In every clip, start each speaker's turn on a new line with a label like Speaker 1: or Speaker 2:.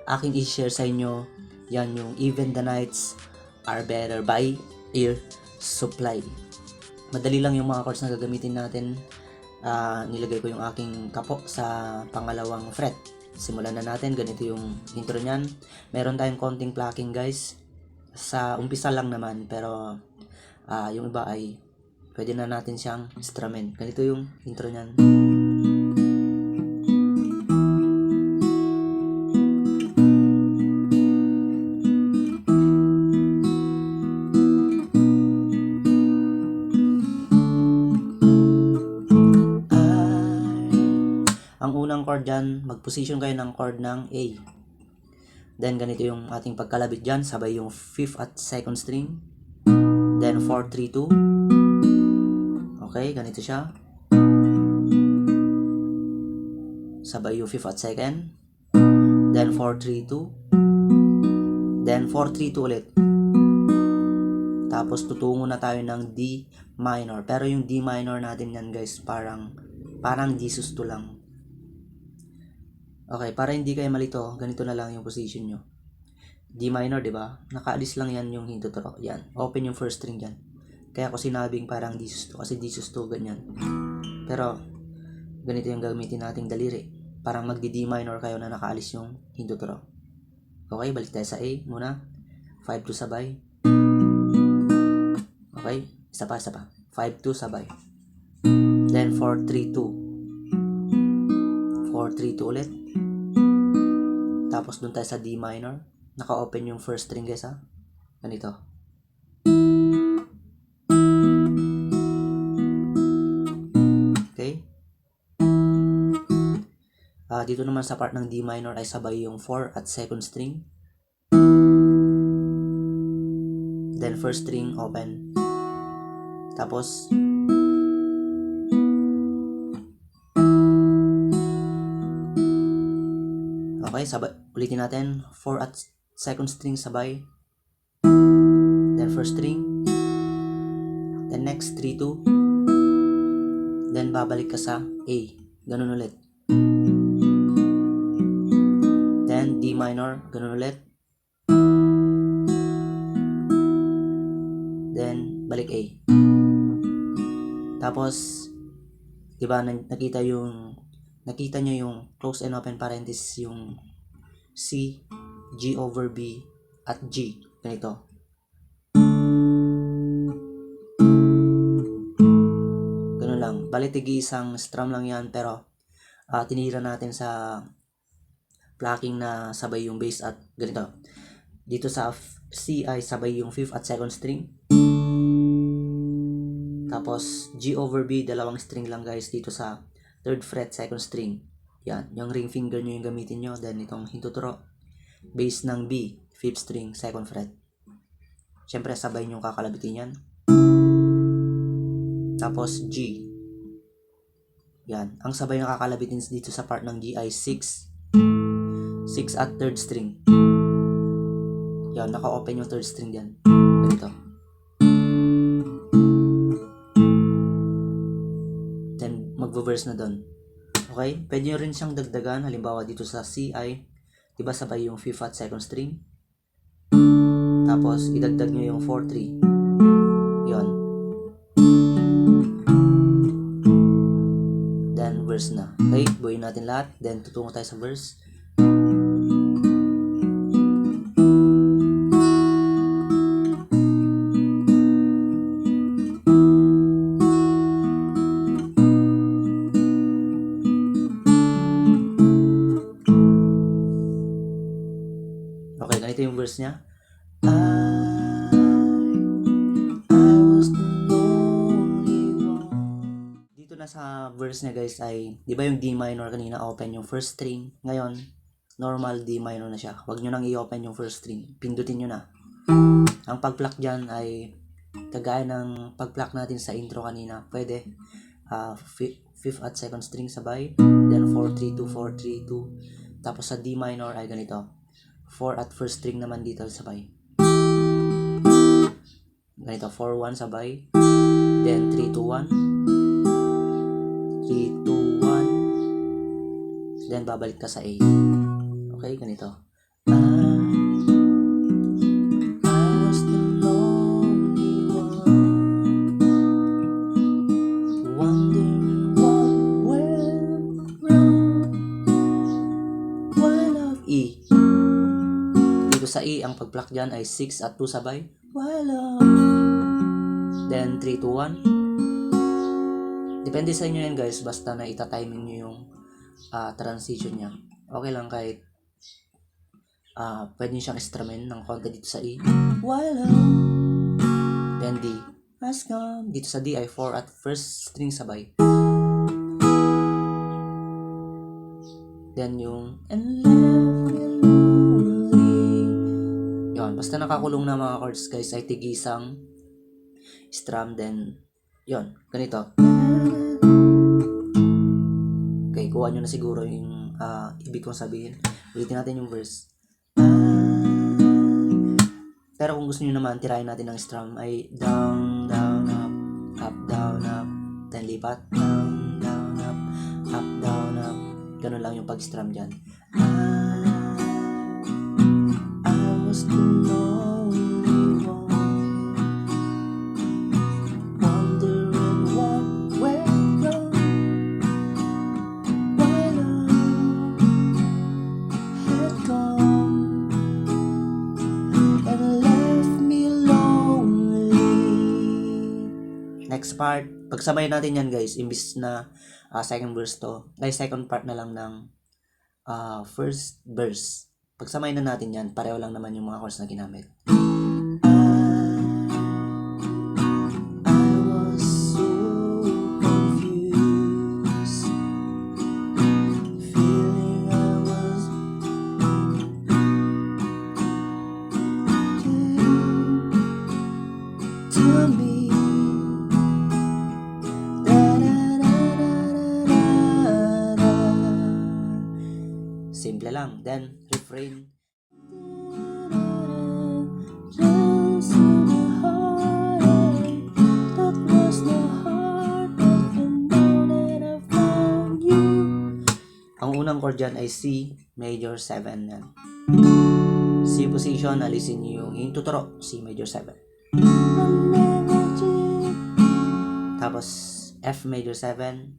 Speaker 1: aking i-share sa inyo, yan yung Even the Nights Are Better by Air Supply. Madali lang yung mga chords na gagamitin natin. Nilagay ko yung aking kapo sa pangalawang fret. Simulan na natin. Ganito yung intro nyan. Meron tayong konting plucking guys. Sa umpisa lang naman, pero yung iba ay pwede na natin siyang instrument. Ganito yung intro nyan. Ang unang chord dyan, mag-position kayo ng chord ng A. Then, ganito yung ating pagkalabit dyan. Sabay yung 5th at 2nd string. Then, 4, 3, 2. Okay, ganito siya. Sabay yung 5th at 2nd. Then, 4, 3, 2. Then, 4, 3, 2 ulit. Tapos, tutungo na tayo ng D minor. Pero yung D minor natin yan guys, parang D sus2 lang. Okay, para hindi kayo malito, ganito na lang yung position nyo. D minor, di ba? Nakaalis lang yan yung hintuturo. Yan. Open yung first string dyan. Kaya ko sinabing parang D sus2. Kasi D sus2, ganyan. Pero, ganito yung gamitin nating daliri. Parang magdi-D minor kayo na nakaalis yung hintuturo. Okay, balik tayo sa A muna. 5-2 sabay. Okay, isa pa. 5-2 sabay. Then, 4-3-2. 4-3-2 ulit. Tapos dun tayo sa D minor. Naka-open yung first string guys ha. Ganito. Okay. Dito naman sa part ng D minor ay sabay yung 4 at 2nd string. Then first string open. Tapos okay, sabay, ulitin natin. 4 at 2nd string sabay. Then first string. Then next 3-2. Then babalik ka sa A. Ganun ulit. Then D minor. Ganun ulit. Then balik A. Tapos, diba nakita nyo yung close and open parenthesis yung C, G over B, at G. Ganito. Ganun lang. Bali tig-isang strum lang yan, pero tinira natin sa plucking na sabay yung bass at ganito. Dito sa C ay sabay yung 5th at 2nd string. Tapos G over B, dalawang string lang guys dito sa 3rd fret, 2nd string. Yan, yung ring finger nyo yung gamitin nyo. Then itong hintuturo, bass ng B, 5th string, 2nd fret. Siyempre sabay nyo kakalabitin yan. Tapos G. Yan, ang sabay na kakalabitin dito sa part ng G ay 6 at 3rd string. Yan, naka-open yung 3rd string dyan. Ganito. Then magvo-verse na doon. Okay? Pwede nyo rin siyang dagdagan. Halimbawa dito sa C ay, diba sabay yung 5th at 2nd string? Tapos idagdag nyo yung 4-3. Yun. Then verse na. Okay? Buuin natin lahat. Then tutungo tayo sa verse. Okay, ganito yung verse niya. I was the lonely one. Dito na sa verse niya guys ay, di ba yung D minor kanina open yung first string? Ngayon, normal D minor na siya. Huwag nyo nang i-open yung first string. Pindutin nyo na. Ang pag-pluck dyan ay kagaya ng pag-pluck natin sa intro kanina. Pwede 5th at 2nd string sabay. Then 4-3-2, 4-3-2. Tapos sa D minor ay ganito. 4 at first string naman dito sabay. Ganito, 4-1 sabay. Then 3-2-1. 3-2-1. Then babalik ka sa A. Okay, ganito. was the lonely one, wondering what went wrong. While of E. Dito sa E, ang pag-pluck dyan ay 6 at 2 sabay. While of. Then 3, 2, 1. Depende sa inyo yan guys, basta na ita-timing nyo yung transition niya. Okay lang kahit pwede nyo siyang strumin ng konti dito sa E. While of. Then D. Has come. Dito sa D ay 4 at first string sabay. Then yung and left me lonely. Yun, basta nakakulong na mga chords guys ay tigisang strum, then yun, ganito. Okay, kuha nyo na siguro yung ibig kong sabihin. Ulitin natin yung verse. Pero kung gusto nyo naman tirahin natin ng strum ay down, down, up, down, up, then lipat, down, down, up, down, up. Ganun lang yung pag-strum dyan. I was the lonely one, wondering what went wrong. While love had come and left me lonely. Next part, pagsabay natin yan guys, imbis na second verse to, ay second part na lang ng first verse. Pagsamay na natin yan, pareho lang naman yung mga chords na ginamit. I was so confused, feeling I was to me. Simple lang. Then, refrain. Just in the heartache, that was the heartache, and now that I found you. Ang unang chord dyan ay C major 7 yan. C position, alisin nyo yung tuturo, C major 7. Tapos, F major 7,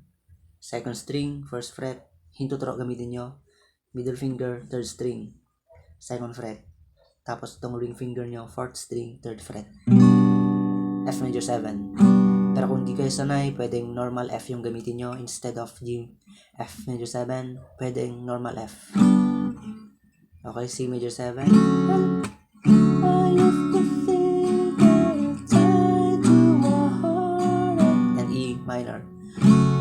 Speaker 1: second string, first fret, hintuturo gamitin nyo. Middle finger, third string, second fret. Tapos itong ring finger nyo, fourth string, third fret. F major 7. Pero kung di kayo sanay, pwedeng normal F yung gamitin nyo instead of G. F major 7, pwedeng normal F. Okay, C major 7. And E minor.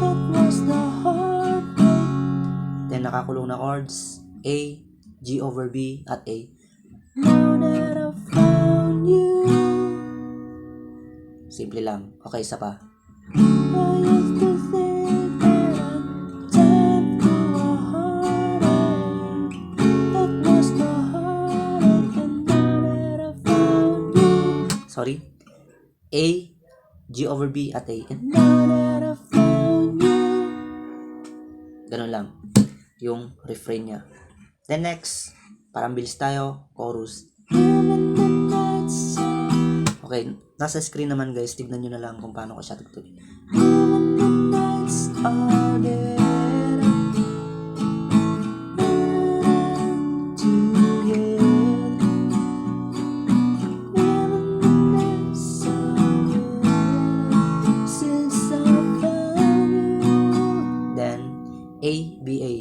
Speaker 1: That was the heart. Then nakakulong na chords A, G over B at A. Now that I found you. Simple lang. Okay, isa pa. I used to think that I'm tied to a heartache. That was the heartache, and now that I found you. Sorry. A, G over B at A. And now that I found you. Ganun lang yung refrain niya. Then next, parang bilis tayo, chorus. Okay, nasa screen naman guys, tignan nyo na lang kung paano ko siya tugtugin. Then, A, B, A.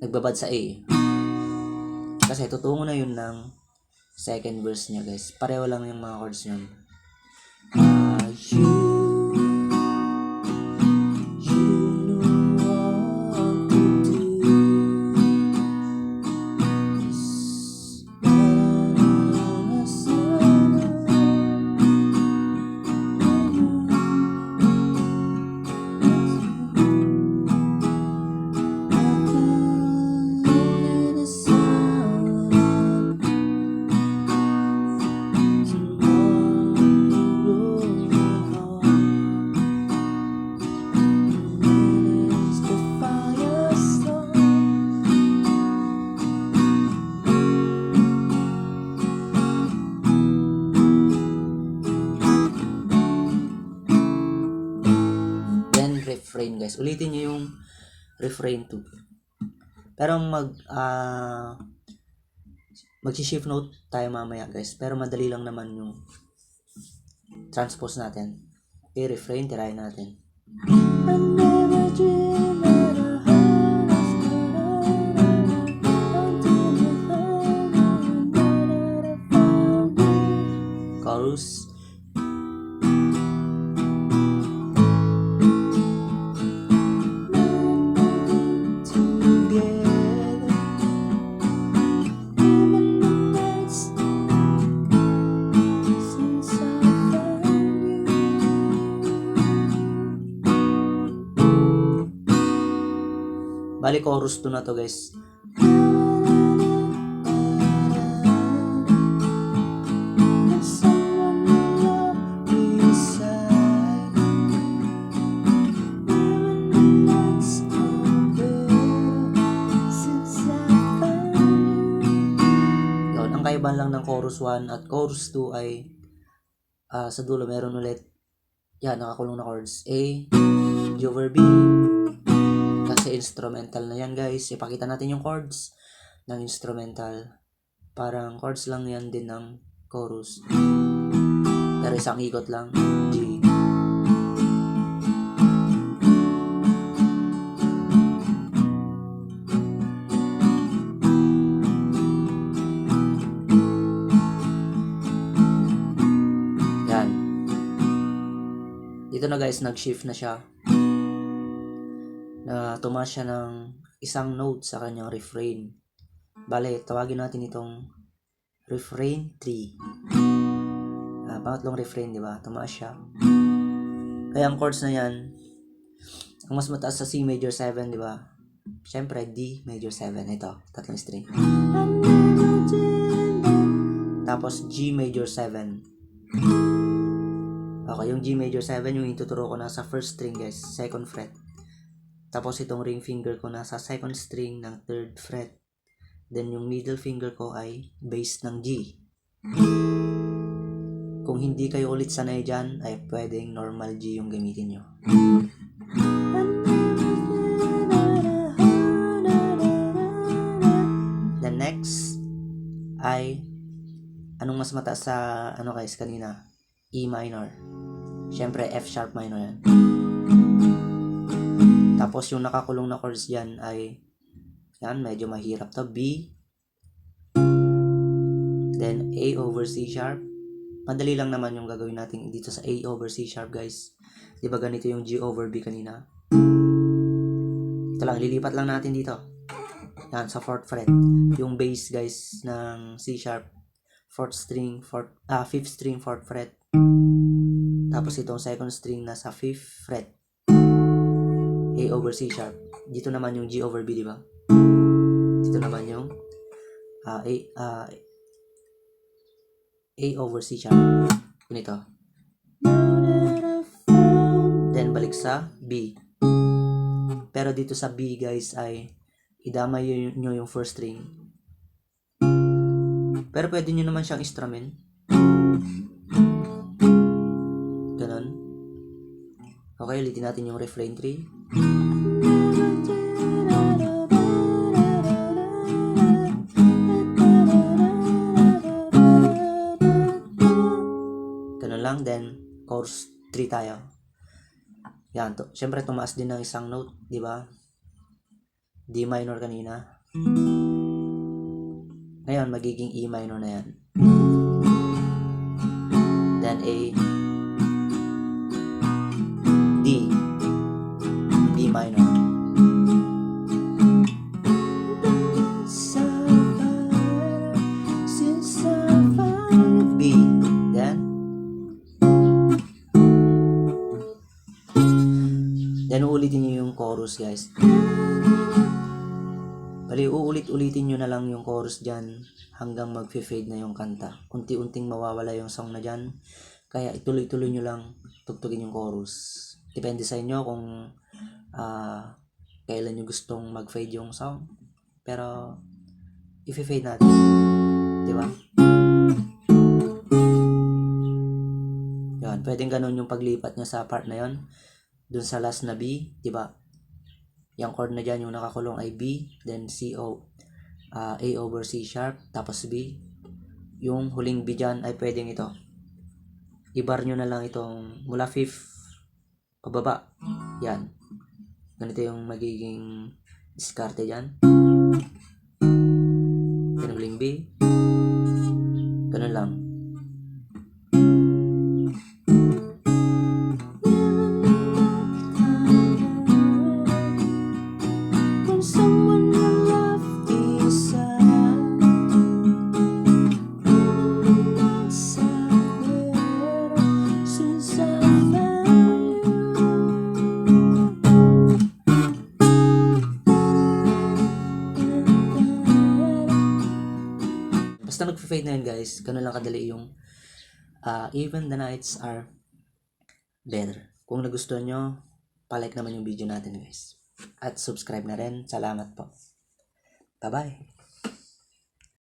Speaker 1: Nagbabad sa A. Kasi tutungo na yun ng second verse niya guys. Pareho lang yung mga chords yun. Ulitin nyo yung refrain 2. Pero mag-shift note tayo mamaya guys. Pero madali lang naman yung transpose natin. Okay, refrain, tirahin natin. Chorus. Bali, chorus 2 na to guys. Yun, ang kaibahan lang ng chorus 1 at chorus 2 ay sa dulo meron ulit yan, nakakulong na chords A, G over B. Kasi instrumental na yan guys. Ipakita natin yung chords ng instrumental. Parang chords lang yan din ng chorus. Pero isang ikot lang. G. Yan. Dito na guys, nag-shift na siya. Na tumaas siya ng isang note sa kanyang refrain. Bale, tawagin natin itong refrain 3. Pangatlong refrain, di ba? Tumaas siya. Kaya ang chords na yan, ang mas mataas sa C major 7, di ba? Siyempre, D major 7. Ito, tatlong string. Tapos, G major 7. Okay, yung G major 7, yung ituturo ko na sa first string, guys. Second fret. Tapos itong ring finger ko nasa second string ng third fret. Then yung middle finger ko ay bass ng G. Kung hindi kayo ulit sanay dyan, ay pwedeng normal G yung gamitin nyo. Then next ay anong mas mataas sa guys kanina? E minor. Siyempre F sharp minor yan. Tapos yung nakakulong na chords dyan ay yan, medyo mahirap to. B, then A over C sharp. Madali lang naman yung gagawin natin dito sa A over C sharp guys. Di ba ganito yung G over B kanina? Ito lang, lilipat lang natin dito. Yan, sa 4th fret. Yung bass guys ng C sharp, 5th string 4th fret. Tapos itong second string nasa 5th fret. A over C sharp. Dito naman yung G over B, di ba? Dito naman yung A over C sharp. Ganito. Then balik sa B. Pero dito sa B guys ay idamay nyo yung first string. Pero pwede nyo naman siyang instrument. Ganon. Okay, ulitin natin yung refrain 3. Ganun lang, then chorus 3 tayo. Yan, syempre tumaas din ng isang note, di ba? D minor kanina. Ngayon, magiging E minor na yan. Then A, D, B minor. B, then uulitin nyo yung chorus guys. Bali, uulit-ulitin nyo na lang yung chorus dyan hanggang mag-fade na yung kanta. Unti-unting mawawala yung song na dyan. Kaya ituloy-tuloy nyo lang tugtugin yung chorus. Depende sa inyo kung kailan nyo gustong mag-fade yung song. Pero, i-fade natin. Diba? Yan, pwedeng ganun yung paglipat nyo sa part na yon. Dun sa last na B, diba? Yung chord na dyan, yung nakakulong ay B, then A over C sharp, tapos B. Yung huling B dyan ay pwedeng ito. I-bar nyo na lang itong mula 5th pababa. Yan. Ganito yung magiging diskarte dyan. Yan huling B. Ganun lang. Basta nag-fade na yun guys, ganun lang kadali yung even the nights are better. Kung nagustuhan nyo, palike naman yung video natin guys. At subscribe na rin. Salamat po. Bye-bye.